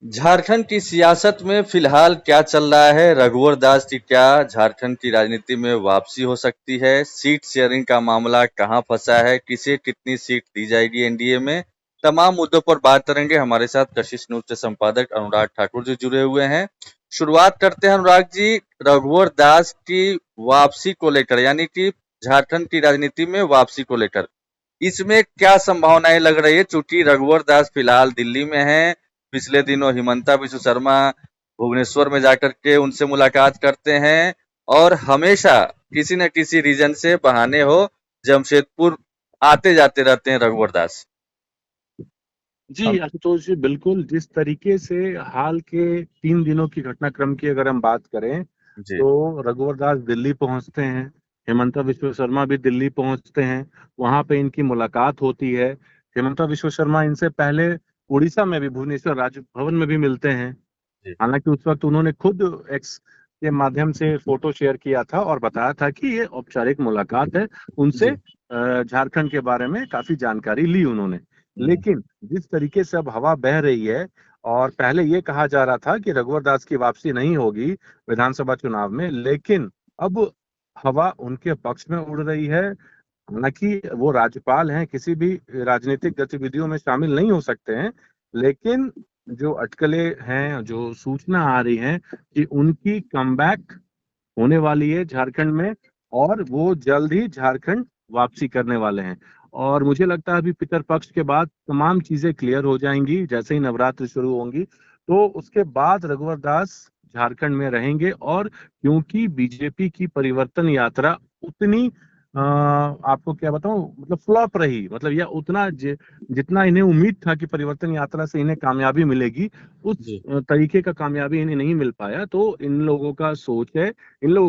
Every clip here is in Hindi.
झारखंड की सियासत में फिलहाल क्या चल रहा है? रघुवर दास की क्या झारखंड की राजनीति में वापसी हो सकती है? सीट शेयरिंग का मामला कहां फंसा है? किसे कितनी सीट दी जाएगी एनडीए में? तमाम मुद्दों पर बात करेंगे। हमारे साथ कशिश न्यूज के संपादक अनुराग ठाकुर जी जुड़े हुए हैं। शुरुआत करते हैं अनुराग जी, रघुवर दास की वापसी को लेकर, यानी कि झारखंड की राजनीति में वापसी को लेकर इसमें क्या संभावनाएं लग रही है? चूंकि रघुवर दास फिलहाल दिल्ली में हैं। पिछले दिनों हिमंता बिस्व शर्मा भुवनेश्वर में जाकर के उनसे मुलाकात करते हैं और हमेशा किसी न किसी रीजन से बहाने हो जमशेदपुर आते जाते रहते हैं रघुवर दास। जी आशुतोष जी, बिल्कुल। जिस तरीके से हाल के 3 दिनों की घटनाक्रम की अगर हम बात करें जी तो रघुवर दास दिल्ली पहुंचते हैं, हिमंता विश्व शर्मा भी दिल्ली पहुंचते हैं, वहां पे इनकी मुलाकात होती है। हिमंता विश्व शर्मा इनसे पहले उड़ीसा में भी भुवनेश्वर राजभवन में भी मिलते हैं। जी हालांकि उस वक्त उन्होंने खुद एक्स के माध्यम से फोटो शेयर किया था और बताया था कि ये औपचारिक मुलाकात है। उनसे जी झारखंड के बारे में काफी जानकारी ली उन्होंने। हम्म, लेकिन जिस तरीके से अब हवा बह रही है, और पहले ये कहा जा रहा था कि रघुवर दास की वापसी नहीं होगी विधानसभा चुनाव में, लेकिन अब हवा उनके पक्ष में उड़ रही है। हालांकि वो राज्यपाल हैं, किसी भी राजनीतिक गतिविधियों में शामिल नहीं हो सकते हैं, लेकिन जो अटकलें हैं, जो सूचना आ रही है कि उनकी कमबैक होने वाली है झारखंड में, और वो जल्द ही झारखंड वापसी करने वाले हैं। और मुझे लगता है अभी पितर पक्ष के बाद तमाम चीजें क्लियर हो जाएंगी, जैसे ही नवरात्र शुरू होंगी तो उसके बाद रघुवर दास झारखंड में रहेंगे। और क्योंकि बीजेपी की परिवर्तन यात्रा उतनी आपको क्या बताऊं, मतलब फ्लॉप रही, मतलब यह उतना जितना इन्हें उम्मीद था कि परिवर्तन यात्रा से इन्हें कामयाबी मिलेगी, उस जी तरीके का कामयाबी इन्हें नहीं मिल पाया। तो इन लोगों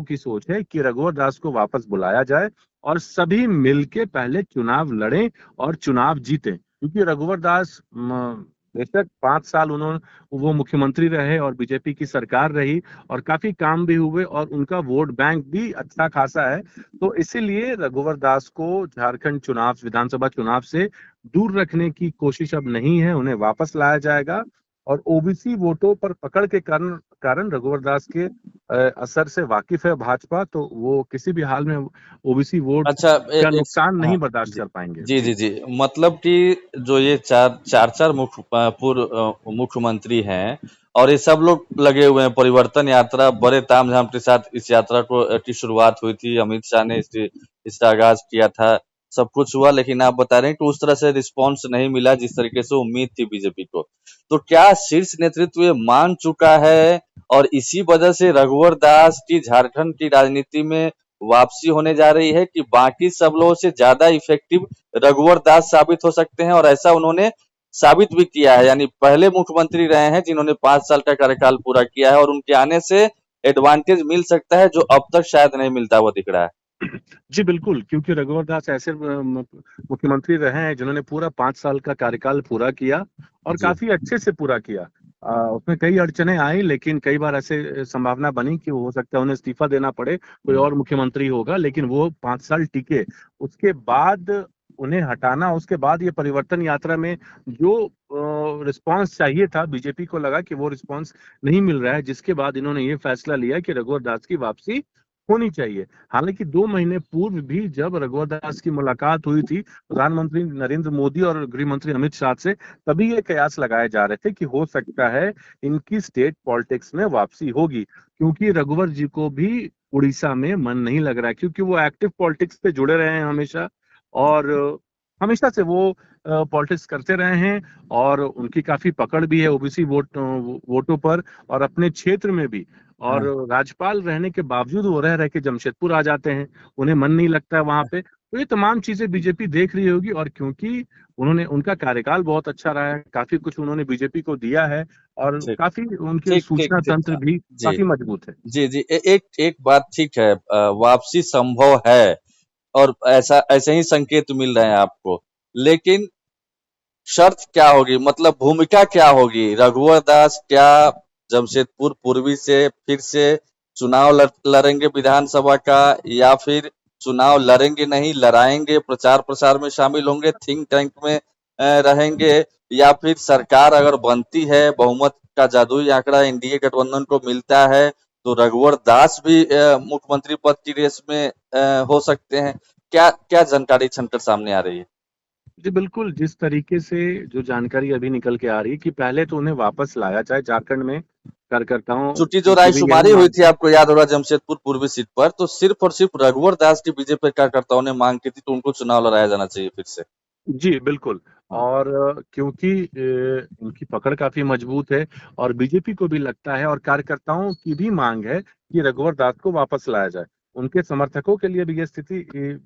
की सोच है कि रघुवर दास को वापस बुलाया जाए और सभी मिलके पहले चुनाव लड़ें और चुनाव जीतें, क्योंकि रघुवर दास बेशक 5 साल उन्होंने वो मुख्यमंत्री रहे और बीजेपी की सरकार रही और काफी काम भी हुए और उनका वोट बैंक भी अच्छा खासा है। तो इसीलिए रघुवर दास को झारखंड चुनाव, विधानसभा चुनाव से दूर रखने की कोशिश अब नहीं है, उन्हें वापस लाया जाएगा। और ओबीसी वोटों पर पकड़ के कारण कारण रघुवर दास के असर से वाकिफ है भाजपा, तो वो किसी भी हाल में ओबीसी वोट अच्छा का नुकसान हाँ नहीं बर्दाश्त जी कर पाएंगे। जी जी। जी जी मतलब कि जो ये चार पूर्व मुख्यमंत्री हैं और ये सब लोग लगे हुए हैं परिवर्तन यात्रा, बड़े तामझाम के साथ इस यात्रा की शुरुआत हुई थी। अमित शाह ने इसका आगाज किया था, सब कुछ हुआ, लेकिन आप बता रहे हैं कि उस तरह से रिस्पांस नहीं मिला जिस तरीके से उम्मीद थी बीजेपी को। तो क्या शीर्ष नेतृत्व ये मान चुका है और इसी वजह से रघुवर दास की झारखंड की राजनीति में वापसी होने जा रही है कि बाकी सब लोगों से ज्यादा इफेक्टिव रघुवर दास साबित हो सकते हैं? और ऐसा उन्होंने साबित भी किया है, यानी पहले मुख्यमंत्री रहे हैं जिन्होंने 5 साल का कार्यकाल पूरा किया है और उनके आने से एडवांटेज मिल सकता है जो अब तक शायद नहीं मिलता हुआ दिख रहा है। जी बिल्कुल, क्योंकि रघुवर दास ऐसे मुख्यमंत्री रहे हैं जिन्होंने पूरा 5 साल का कार्यकाल पूरा किया और जी काफी अच्छे से पूरा किया। उसमें कई अड़चने आई, लेकिन कई बार ऐसे संभावना बनी कि हो सकता है उन्हें इस्तीफा देना पड़े, कोई और मुख्यमंत्री होगा, लेकिन वो 5 साल टिके। उसके बाद उन्हें हटाना, उसके बाद ये परिवर्तन यात्रा में जो रिस्पांस चाहिए था, बीजेपी को लगा कि वो रिस्पांस नहीं मिल रहा है, जिसके बाद इन्होंने ये फैसला लिया कि रघुवर दास की वापसी होनी चाहिए। हालांकि 2 महीने पूर्व भी जब रघुवर दास की मुलाकात हुई थी प्रधानमंत्री नरेंद्र मोदी और गृह मंत्री अमित शाह से, तभी ये कयास लगाए जा रहे थे कि हो सकता है इनकी स्टेट पॉलिटिक्स में वापसी होगी, क्योंकि रघुवर जी को भी उड़ीसा में मन नहीं लग रहा है, क्योंकि वो एक्टिव पॉलिटिक्स से जुड़े रहे हैं हमेशा, और हमेशा से वो पॉलिटिक्स करते रहे हैं और उनकी काफी पकड़ भी है ओबीसी वोटों पर और अपने क्षेत्र में भी। और हाँ राज्यपाल रहने के बावजूद वो रह रह के जमशेदपुर आ जाते हैं, उन्हें मन नहीं लगता है वहां पे। तो ये तमाम चीजें बीजेपी देख रही होगी, और क्योंकि उन्होंने, उनका कार्यकाल बहुत अच्छा रहा है, काफी कुछ उन्होंने बीजेपी को दिया है और ठीक काफी उनके ठीक ठीक सूचना ठीक तंत्र भी जी काफी मजबूत है। जी जी एक एक बात ठीक है, वापसी संभव है और ऐसा ऐसे ही संकेत मिल रहे हैं आपको, लेकिन शर्त क्या होगी? मतलब भूमिका क्या होगी? रघुवर दास क्या जमशेदपुर पूर्वी से फिर से चुनाव लड़ेंगे विधानसभा का, या फिर चुनाव लड़ेंगे नहीं, लड़ाएंगे, प्रचार प्रसार में शामिल होंगे, थिंक टैंक में रहेंगे? या फिर सरकार अगर बनती है, बहुमत का जादुई आंकड़ा एनडीए गठबंधन को मिलता है, तो रघुवर दास भी मुख्यमंत्री पद की रेस में हो सकते हैं। क्या क्या जानकारी छनकर सामने आ रही है? जी बिल्कुल, जिस तरीके से जो जानकारी अभी निकल के आ रही है कि पहले तो उन्हें वापस लाया जाए झारखंड में, कार्यकर्ताओं चुटी जो की भी यही रायशुमारी हुई मांग थी, थी। आपको याद होगा जमशेदपुर पूर्वी सीट पर, तो सिर्फ और सिर्फ रघुवर दास की बीजेपी कार्यकर्ताओं ने मांग की थी, तो उनको चुनाव लड़ाया जाना चाहिए फिर से। जी, बिल्कुल। हाँ। और क्योंकि इनकी पकड़ काफ़ी मजबूत है और बीजेपी को भी लगता है और कार्यकर्ताओं की भी माँग है कि रघुवर दास को वापस लाया जाए। उनके समर्थकों के लिए भी ये स्थिति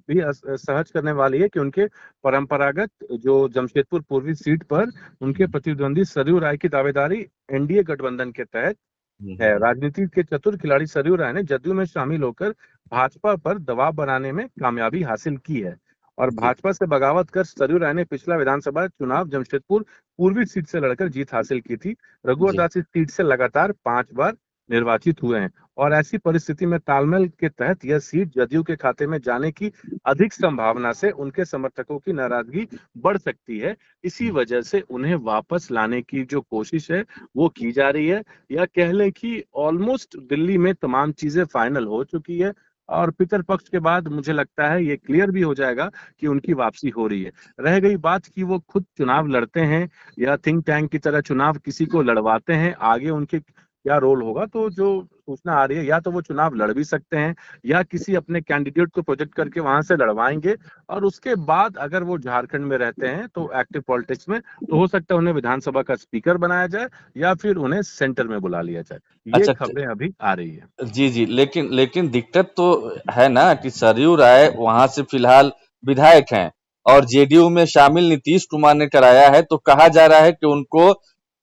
भी सहज करने वाली है कि उनके परंपरागत जो जमशेदपुर पूर्वी सीट पर उनके प्रतिद्वंदी सरयू राय की दावेदारी एनडीए गठबंधन के तहत हुँ, हुँ, है। हुँ। राजनीति के चतुर खिलाड़ी सरयू राय ने जदयू में शामिल होकर भाजपा पर दबाव बनाने में कामयाबी हासिल की है और जी, भाजपा से बगावत कर सरयू राय ने पिछला विधानसभा चुनाव जमशेदपुर पूर्वी सीट से लड़कर जीत हासिल की थी। रघुवर जी। दास इस सीट से लगातार 5 बार निर्वाचित हुए हैं और ऐसी परिस्थिति में तालमेल के तहत यह सीट जदयू के खाते में जाने की अधिक संभावना से उनके समर्थकों की नाराजगी बढ़ सकती है। इसी हुँ। वजह से उन्हें वापस लाने की जो कोशिश है वो की जा रही है, या कह लें कि ऑलमोस्ट दिल्ली में तमाम चीजें फाइनल हो चुकी है और पितरपक्ष के बाद मुझे लगता है ये क्लियर भी हो जाएगा कि उनकी वापसी हो रही है। रह गई बात कि वो खुद चुनाव लड़ते हैं या थिंक टैंक की तरह चुनाव किसी को लड़वाते हैं, आगे उनके क्या रोल होगा, तो जो सूचना आ रही है या तो वो चुनाव लड़ भी सकते हैं या किसी अपने कैंडिडेट को प्रोजेक्ट करके वहां से लड़वाएंगे और उसके बाद अगर वो झारखंड में रहते हैं तो एक्टिव पॉलिटिक्स में, तो हो सकता है उन्हें विधानसभा का स्पीकर बनाया जाए या फिर उन्हें सेंटर में बुला लिया जाए। ये अच्छा खबरें अभी आ रही है। जी, जी। लेकिन लेकिन दिक्कत तो है ना कि सरयू राय वहाँ से फिलहाल विधायक हैं और जेडीयू में शामिल नीतीश कुमार ने कराया है, तो कहा जा रहा है कि उनको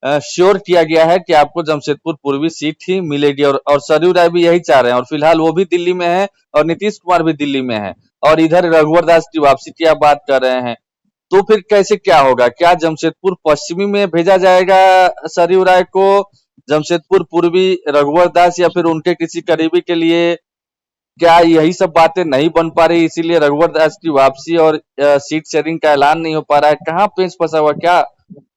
श्योर किया गया है कि आपको जमशेदपुर पूर्वी सीट ही मिलेगी, और सरयू राय भी यही चाह रहे हैं, और फिलहाल वो भी दिल्ली में हैं और नीतीश कुमार भी दिल्ली में हैं, और इधर रघुवर दास की वापसी की आप बात कर रहे हैं। तो फिर कैसे क्या होगा? क्या जमशेदपुर पश्चिमी में भेजा जाएगा सरयू राय को, जमशेदपुर पूर्वी रघुवर दास, या फिर उनके किसी करीबी के लिए? क्या यही सब बातें नहीं बन पा रही, इसीलिए रघुवर दास की वापसी और सीट शेयरिंग का ऐलान नहीं हो पा रहा है? कहाँ पेंच फंसा हुआ, क्या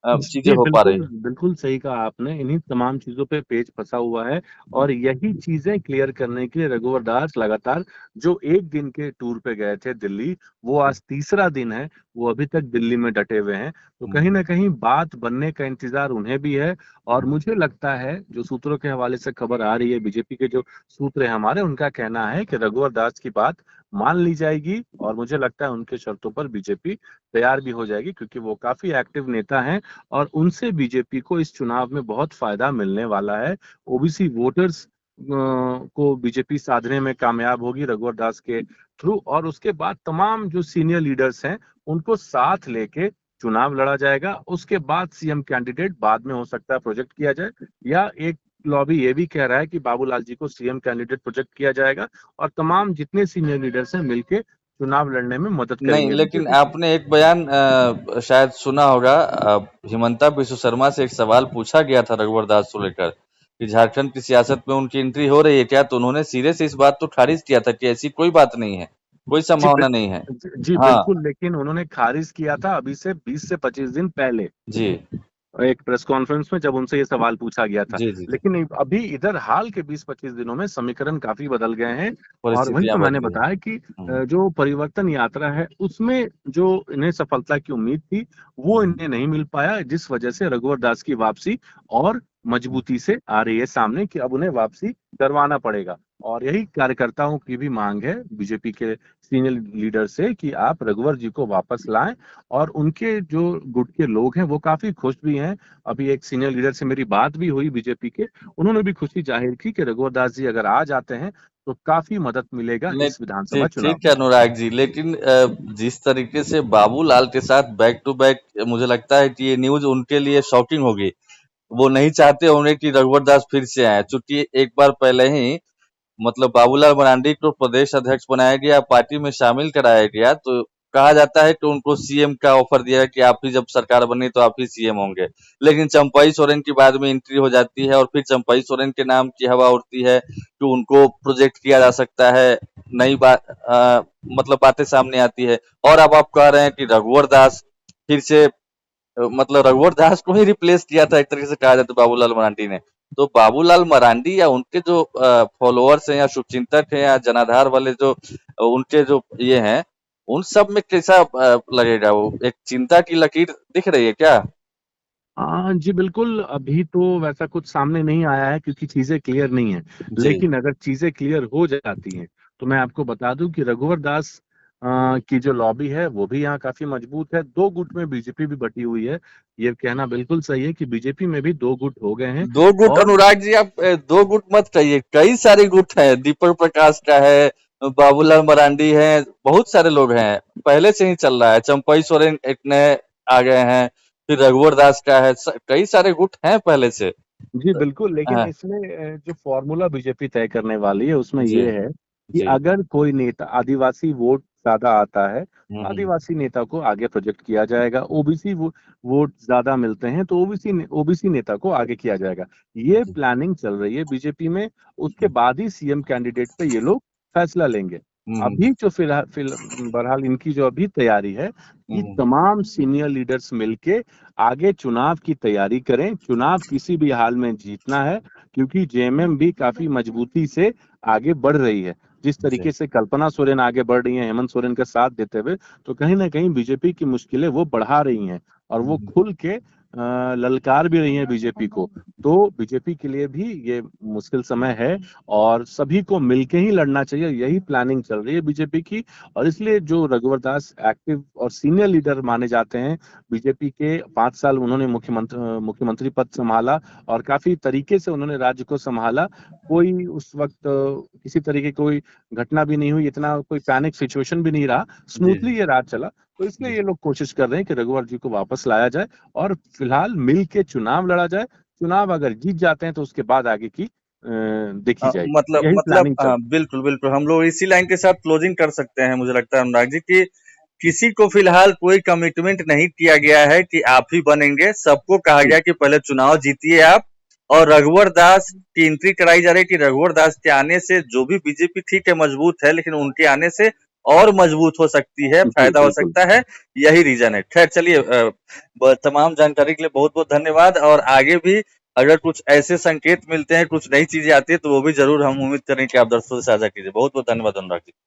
चीजें जी, हो पा रही? बिल्कुल, बिल्कुल सही कहा आपने। इन्हीं तमाम चीज़ों पे पेच फँसा हुआ है और यही चीज़ें क्लियर करने के लिए रघुवर दास लगातार जो 1 दिन के टूर पे गए थे दिल्ली, वो आज तीसरा दिन है, वो अभी तक दिल्ली में डटे हुए हैं। तो कहीं हम्म, न कहीं बात बनने का इंतज़ार उन्हें भी है और मुझे लगता है, जो सूत्रों के हवाले से खबर आ रही है, बीजेपी के जो सूत्र हैं हमारे, उनका कहना है कि रघुवर दास की बात मान ली जाएगी और मुझे लगता है उनके शर्तों पर बीजेपी तैयार भी हो जाएगी क्योंकि वो काफ़ी एक्टिव नेता हैं और उनसे बीजेपी को इस चुनाव में बहुत फायदा मिलने वाला है। ओबीसी वोटर्स को बीजेपी साधने में कामयाब होगी रघुवर दास के थ्रू और उसके बाद तमाम जो सीनियर लीडर्स हैं उनको साथ लेके चुनाव लड़ा जाएगा। उसके बाद सीएम कैंडिडेट बाद में हो सकता है प्रोजेक्ट किया जाए या एक लॉबी ये भी कह रहा है कि बाबूलाल जी को सीएम कैंडिडेट प्रोजेक्ट किया जाएगा और तमाम जितने सीनियर लीडर्स हैं मिलके चुनाव लड़ने में मदद नहीं, करेंगे लेकिन बीजेपी की। आपने एक बयान शायद सुना होगा, हिमंता बिस्व शर्मा से एक सवाल पूछा गया था रघुवर दास को लेकर कि झारखंड की सियासत में उनकी एंट्री हो रही है क्या, तो उन्होंने सिरे से इस बात को खारिज किया था कि ऐसी कोई बात नहीं है, कोई जी संभावना नहीं है। जी हाँ। बिल्कुल, लेकिन उन्होंने खारिज किया था अभी से 20 से 25 दिन पहले जी, एक प्रेस कॉन्फ्रेंस में जब उनसे ये सवाल पूछा गया था। जी, जी, जी। लेकिन अभी इधर हाल के 20-25 दिनों में समीकरण काफी बदल गए हैं और वही परिस्थितियां तो मैंने बदली हैं। बताया कि हम्म। जो परिवर्तन यात्रा है उसमें जो इन्हें सफलता की उम्मीद थी वो इन्हें नहीं मिल पाया, जिस वजह से रघुवर दास की वापसी और मजबूती से आ रही है सामने कि अब उन्हें वापसी करवाना पड़ेगा और यही कार्यकर्ताओं की भी मांग है बीजेपी के सीनियर लीडर से कि आप रघुवर जी को वापस लाएं और उनके जो गुट के लोग हैं वो काफी खुश भी हैं। अभी एक सीनियर लीडर से मेरी बात भी हुई बीजेपी के, उन्होंने भी खुशी जाहिर की कि रघुवर दास जी अगर आ जाते हैं तो काफी मदद मिलेगा नहीं, इस विधानसभा ठीक चुनाव ठीक है में। अनुराग जी, लेकिन जिस तरीके से बाबूलाल के साथ बैक टू बैक, मुझे लगता है कि ये न्यूज उनके लिए शॉकिंग होगी। वो नहीं चाहते होंगे कि रघुवर दास फिर से आए, चूंकि एक बार पहले ही, मतलब बाबूलाल मरांडी को प्रदेश अध्यक्ष बनाया गया, पार्टी में शामिल कराया गया, तो कहा जाता है कि उनको सीएम का ऑफर दिया कि आप ही जब सरकार बनी तो आप ही सीएम होंगे। लेकिन चंपई सोरेन की बाद में एंट्री हो जाती है और फिर चंपई सोरेन के नाम की हवा उड़ती है कि उनको प्रोजेक्ट किया जा सकता है, नई बात मतलब बातें सामने आती है, और अब आप कह रहे हैं कि रघुवर दास फिर से मतलब रघुवर दास को ही रिप्लेस किया था एक तरीके से कहा जाए तो बाबूलाल मरांडी ने। तो बाबूलाल मरांडी या उनके जो फॉलोअर्स हैं या शुभचिंतक हैं या जनाधार वाले जो उनके जो ये हैं, उन सब में कैसा लगेगा वो? एक चिंता की लकीर दिख रही है क्या? हाँ जी, बिल्कुल। अभी तो वैसा कुछ सामने नहीं आया है क्योंकि चीजें क्लियर नहीं है। जी। लेकिन अगर चीजें क्लियर हो जाती हैं तो मैं आपको बता दूं कि रघुवर दास की जो लॉबी है वो भी यहाँ काफी मजबूत है। दो गुट में बीजेपी भी बटी हुई है। ये कहना बिल्कुल सही है कि बीजेपी में भी दो गुट हो गए हैं। दो गुट और अनुराग जी, आप दो गुट मत कहिए, कई सारे गुट हैं। दीपक प्रकाश का है, बाबूलाल मरांडी है, बहुत सारे लोग हैं, पहले से ही चल रहा है। चंपई सोरेन एक नए आ गए हैं, फिर रघुवर दास का है, कई सारे गुट हैं पहले से। जी बिल्कुल, लेकिन हाँ। इसमें जो फॉर्मूला बीजेपी तय करने वाली है उसमें जी। ये है कि जी। अगर कोई नेता आदिवासी वोट ज्यादा आता है तो हम्म। आदिवासी नेता को आगे प्रोजेक्ट किया जाएगा। ओबीसी वोट ज्यादा मिलते हैं तो ओबीसी नेता को आगे किया जाएगा। ये जी। प्लानिंग चल रही है बीजेपी में। उसके बाद ही सीएम कैंडिडेट पे ये लोग फैसला लेंगे। हम्म। अभी जो बहरहाल इनकी जो अभी तैयारी है कि हम्म। तमाम सीनियर लीडर्स मिलके आगे चुनाव की तैयारी करें। चुनाव किसी भी हाल में जीतना है क्योंकि जेएमएम भी काफी मजबूती से आगे बढ़ रही है। जिस जी। तरीके से कल्पना सोरेन आगे बढ़ रही हैं हेमंत सोरेन का साथ देते हुए, तो कहीं ना कहीं बीजेपी की मुश्किलें वो बढ़ा रही हैं और वो हम्म। खुल के ललकार भी रही हैं बीजेपी को। तो बीजेपी के लिए भी ये मुश्किल समय है और सभी को मिलके ही लड़ना चाहिए। यही प्लानिंग चल रही है बीजेपी की। और इसलिए जो रघुवर दास एक्टिव और सीनियर लीडर माने जाते हैं बीजेपी के, 5 साल उन्होंने मुख्यमंत्री पद संभाला और काफी तरीके से उन्होंने राज्य को संभाला। कोई उस वक्त किसी तरीके की कोई घटना भी नहीं हुई, इतना कोई पैनिक सिचुएशन भी नहीं रहा, जी। स्मूथली ये राज चला। तो इसलिए जी। ये लोग कोशिश कर रहे हैं कि रघुवर जी को वापस लाया जाए और फिलहाल मिल के चुनाव लड़ा जाए। चुनाव अगर जीत जाते हैं तो उसके बाद आगे की देखी जाएगी। यही मतलब प्लानिंग चल हाँ, बिल्कुल बिल्कुल, हम लोग इसी लाइन के साथ क्लोजिंग कर सकते हैं। मुझे लगता है अनुराग जी कि किसी को फिलहाल कोई कमिटमेंट नहीं किया गया है कि आप ही बनेंगे। सबको कहा जी गया कि पहले चुनाव जीतिए आप। और रघुवर दास की एंट्री कराई जा रही है कि रघुवर दास के आने से जो भी बीजेपी ठीक है मजबूत है, लेकिन उनके आने से और मजबूत हो सकती है, जी फायदा हो बिल्कुल। सकता है। यही रीजन है। खैर चलिए, तमाम जानकारी के लिए बहुत बहुत धन्यवाद। और आगे भी अगर कुछ ऐसे संकेत मिलते हैं, कुछ नई चीजें आती है, तो वो भी जरूर हम उम्मीद करें कि आप दर्शकों से साझा कीजिए। बहुत बहुत धन्यवाद अनुराग जी।